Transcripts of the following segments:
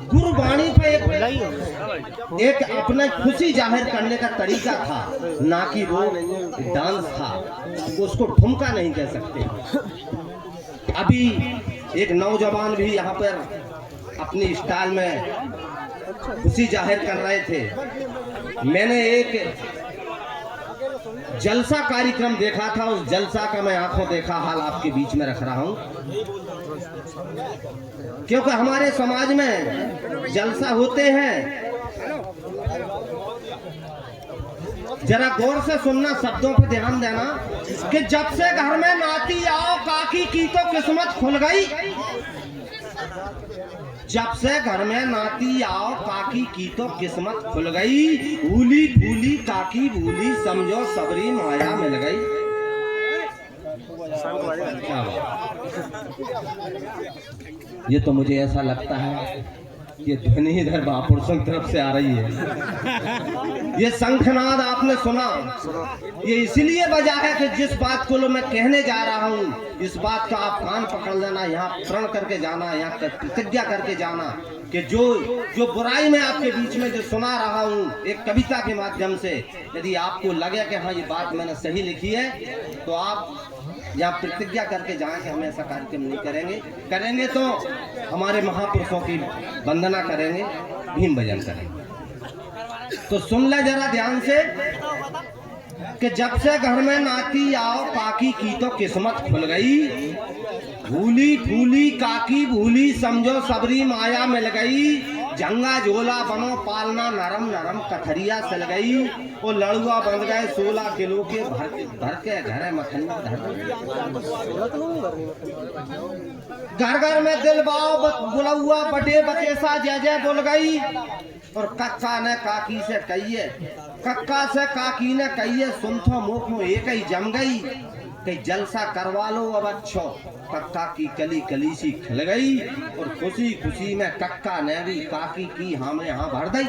गुरबाणी पे एक अपना खुशी जाहिर करने का तरीका था, ना कि वो डांस था। उसको ठुमका नहीं कह सकते। अभी एक नौजवान भी यहाँ पर अपनी स्टाइल में खुशी जाहिर कर रहे थे। मैंने एक जलसा कार्यक्रम देखा था, उस जलसा का मैं आंखों देखा हाल आपके बीच में रख रहा हूं, क्योंकि हमारे समाज में जलसा होते हैं। जरा गौर से सुनना, शब्दों पर ध्यान देना कि जब से घर में नाती आओ काकी की तो किस्मत खुल गई। जब से घर में नाती आओ काकी की तो किस्मत खुल गई। भूली भूली काकी भूली, समझो सबरी माया मिल गई। क्या बात। ये तो मुझे ऐसा लगता है ये ध्वनि इधर महापुरुषों की तरफ से आ रही है। ये शंखनाद आपने सुना, ये इसलिए बजा है कि जिस बात को मैं कहने जा रहा हूँ, इस बात का आप कान पकड़ लेना, यहाँ प्रण करके जाना, यहाँ प्रतिज्ञा करके जाना कि जो बुराई मैं आपके बीच में जो सुना रहा हूँ एक कविता के माध्यम से, यदि आपको लगे कि हाँ ये बात मैंने सही लिखी है, तो आप यहाँ प्रतिज्ञा करके जाएं कि हम ऐसा कार्यक्रम नहीं करेंगे। करेंगे तो हमारे महापुरुषों की वंदना करेंगे, भीम भजन करेंगे। तो सुन ले जरा ध्यान से कि जब से घर में नाती आओ काकी की तो किस्मत खुल गई। भूली भूली काकी भूली, समझो सबरी माया मिल गई। जंगा झोला बनो पालना नरम नरम, कथरिया सल गई। वो लड़ुआ बंध गए 16 किलो के, भर के घर मखनी घर घर में दिल बाव बुलौआ बटे बचेसा जय जय बोल गई। और कक्का ने काकी से कहिए, कक्का से काकी ने कहिए, सुन थो मुख में एक ही जम गई। कहीं जलसा करवा लो अब अच्छो। कक्का की कली कली सी खिल गई। और खुशी खुशी में कक्का ने भी काकी की हाँ में हाँ भर दी।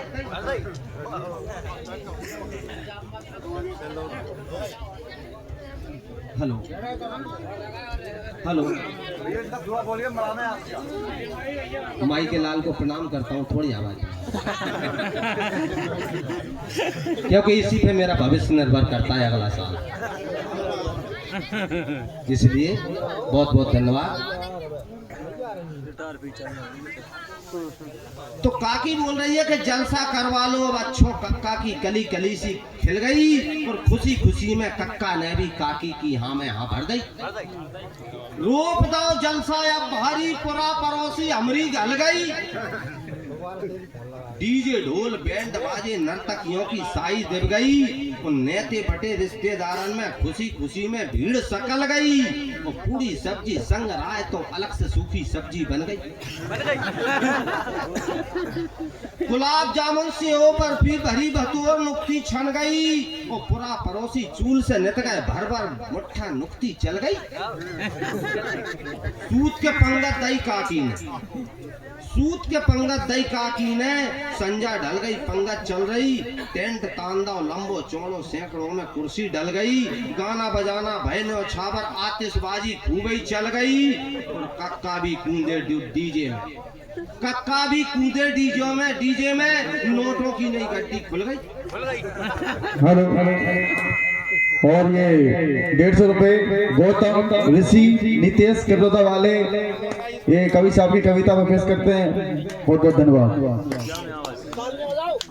हेलो हेलो, माई के लाल को प्रणाम करता हूँ, थोड़ी आवाज क्योंकि इसी पे मेरा भविष्य निर्भर करता है अगला साल, इसलिए बहुत बहुत धन्यवाद। तो काकी बोल रही है कि जलसा करवा लो अब अच्छो। कक्का की कली कली सी खिल गई। और खुशी खुशी में कक्का ने भी काकी की हाँ में हाँ भर दी। रोप दो जलसा अब भारी, पुरा पड़ोसी हमरी गल गई। डीजे ढोल बैंड बाजे नर्तकियों की साई दिव गई। उन नेते बटे रिश्तेदारन में खुशी खुशी में भीड़ सकल गई। और पूरी सब्जी संग राय तो अलग से सूखी सब्जी बन गई। गुलाब जामुन से ऊपर फिर भरी भतूर नुक्ती छन गई। और पूरा पड़ोसी चूल से नित गए, भर भर मुट्ठा नुक्ती चल गई। सूत के पंगत दई काकी ने, सूत के पंगत दई काकी ने, संजा ढल गई पंगत चल रही। टेंट तांदा लंबो चौड़ो सैकड़ों में कुर्सी डल गई। गाना बजाना भैनो छावर आतिशबाजी खूबी चल गई। और कक्का भी कूदे डीजे में, कक्का भी कूदे डीजे में नोटों की नई गड्डी खुल गई। हेलो और ये 150 रुपए गौतम ऋषि नितेश किरदोदा वाले ये कवि साहब की कविता में पेश करते हैं। बहुत बहुत धन्यवाद।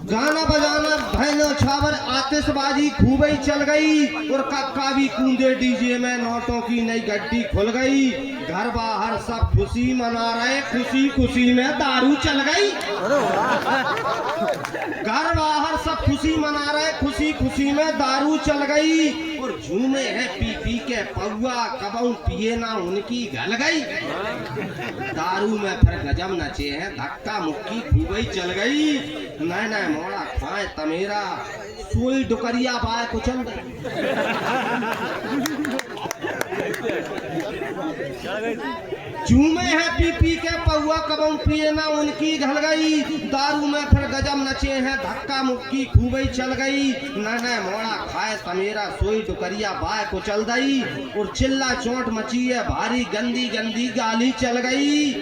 गाना बजाना भैनो छावर आतिशबाजी खूबी चल गई। और कक्का भी कूदे डीजे में नोटों की नई गड्डी खुल गई। घर बाहर सब खुशी मना रहे, खुशी खुशी में दारू चल गई। घर बाहर सब खुशी मना रहे, खुशी खुशी में दारू चल गई। और झूमे है पी पी के पौआ, कबऊ पिए ना उनकी गल गई। दारू में फिर गजब नचे हैं, धक्का मुक्की खूबी चल गई। नए नए मोड़ा खाए तमेरा, सोई डुकरिया बाय कुचल गई। झूमे है पी पी के पौआ, कबऊ पिए ना उनकी घल गई। दारू में फिर गजब नचे हैं, धक्का मुक्की खूबी चल गई। नए मोड़ा खाए तमेरा, सोई डुकरिया बाय कुचल गई। और चिल्ला चोट मची है भारी, गंदी गंदी गाली चल गई।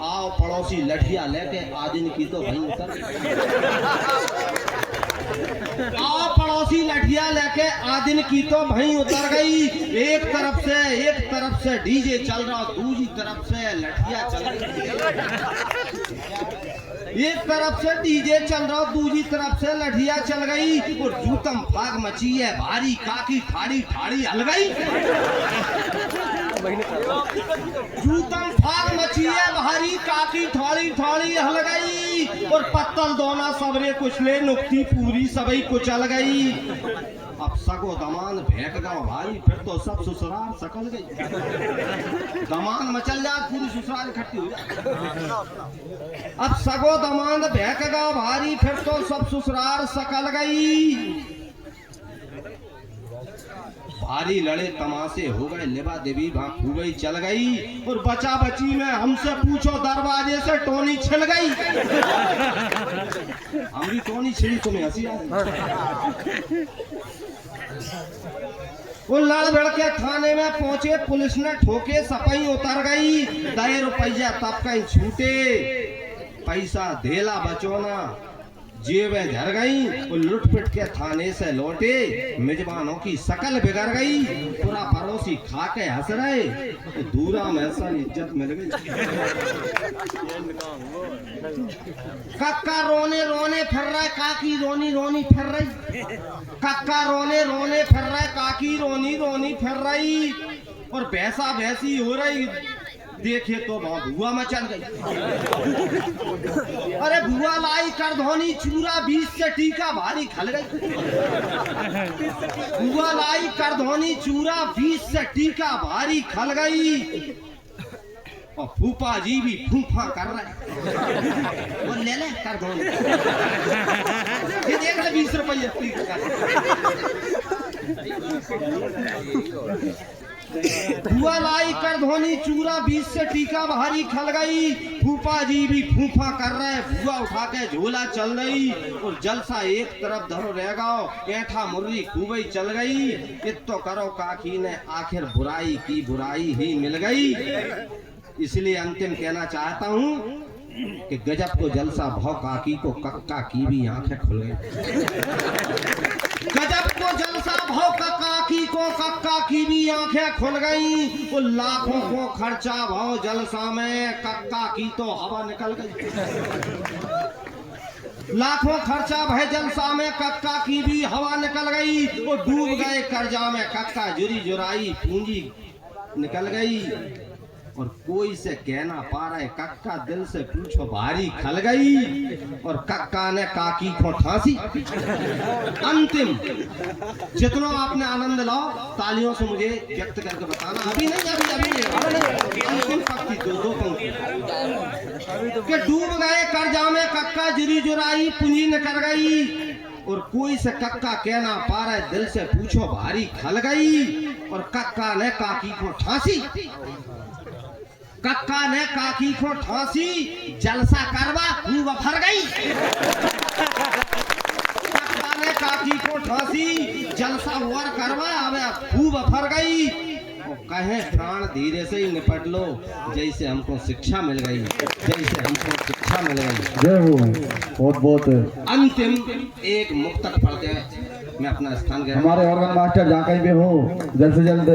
आओ पड़ोसी लठिया लेके आदिन की तो भाई उतर आओ पड़ोसी लठिया लेके आदिन की तो भाई उतर गई। एक तरफ से डीजे चल रहा, दूसरी तरफ से लठिया चल रही। एक तरफ से डीजे चल रहा, दूसरी तरफ से लठिया चल गई और जूतम फाग मची है भारी, काकी ठाड़ी ठाड़ी हल गई। जूतम फाग मची है भारी, काकी ठाड़ी ठाड़ी हल गई और पत्तल दोना सबरे कुचले, नुक्ती पूरी सबई कुचल गई। अब सगो दमान फेंक गया भाई, फिर तो सब ससुराल सकल गई। दमान मचल जा, पूरी ससुराल इकट्ठी हो जाए। अब सगो दमान फेंक गया भारी, फिर तो सब ससुराल सकल गई। भारी लड़े तमाशे हो गए, लेवा देवी भाग हो गई चल गई और बचा बची में हमसे पूछो दरवाजे से टोनी छिल गई। हमारी टोनी छिड़ी, तुम्हें हंसी आ रही? वो लड़ भड़ के थाने में पहुंचे, पुलिस ने ठोके सपाई उतर गई। 10 रुपया तब कहीं छूटे, पैसा धेला बचोना जेबें झर गई। वो लुटपिट के थाने से लौटे, मेजबानों की शकल बिगड़ गई। पूरा पड़ोसी खा के हंस रहे, दूरा में सब इज्जत मिल गई। कक्का रोने रोने फिर रहा है, काकी रोनी रोनी फिर रही। कक्का रोने रोने फिर रहा है, काकी रोनी रोनी फिर रही और भैंसा भैंसी हो रही। देखे तो भुआ मचल गई। अरे भुआ लाई कर धोनी चूरा, 20 से टीका भारी खल गई। भुआ लाई कर धोनी चूरा, 20 से टीका भारी खल गई और फूफा जी भी फूफा कर रहे। वो ले ले कर धोनी, ये देख ले 20 रुपये। बुआ लाई कर धोनी चूरा, 20 से टीका भारी खल गई। फूफा जी भी फूफा कर रहे, बुआ उठा के झोला चल रही और जलसा एक तरफ धरो रह गओ, ऐठा मुर्री खूबई चल गई। इतो करो काकी ने आखिर बुराई की बुराई ही मिल गई। इसलिए अंतिम कहना चाहता हूँ कि गजब को जलसा भाव काकी को कक्का की भी आंखें खुल गई। गजब को जलसा भाव काकी को कक्का की भी आंखें खुल गई। वो लाखों को खर्चा भाव जलसा में, कक्का की तो हवा निकल गई। लाखों खर्चा भय जलसा में, कक्का की भी हवा निकल गई। वो डूब गए कर्जा में, कक्का जुरी जुराई पूंजी निकल गई और कोई से कहना पा रहे, कक्का दिल से पूछो भारी खल गई और कक्का ने काकी को ठांसी। अंतिम जितना आपने आनंद लाओ, तालियों से मुझे व्यक्त करके बताना। अभी नहीं, अभी अंतिम पंक्ति, दो पंक्ति कि डूब गए कर्जा में, कक्का जुरी जुराई पूंजी निकल गई और कोई से कक्का कहना पा रहे, दिल से पूछो भारी खल गई और कक्का ने काकी को ठांसी। कक्का ने काकी को ठांसी, जलसा करवा खूब फर गई। कक्का ने काकी को ठांसी, जलसा हुआ करवा अब खूब फर गई। कहे प्राण धीरे से ही निपट लो, जैसे हमको शिक्षा मिल गई, जैसे हमको शिक्षा मिल गई। जय हो, बहुत बहुत। अंतिम एक मुक्तक पढ़ के मैं अपना स्थान गया। हमारे ऑर्गन मास्टर जहाँ कहीं भी हो, जल्द से जल्द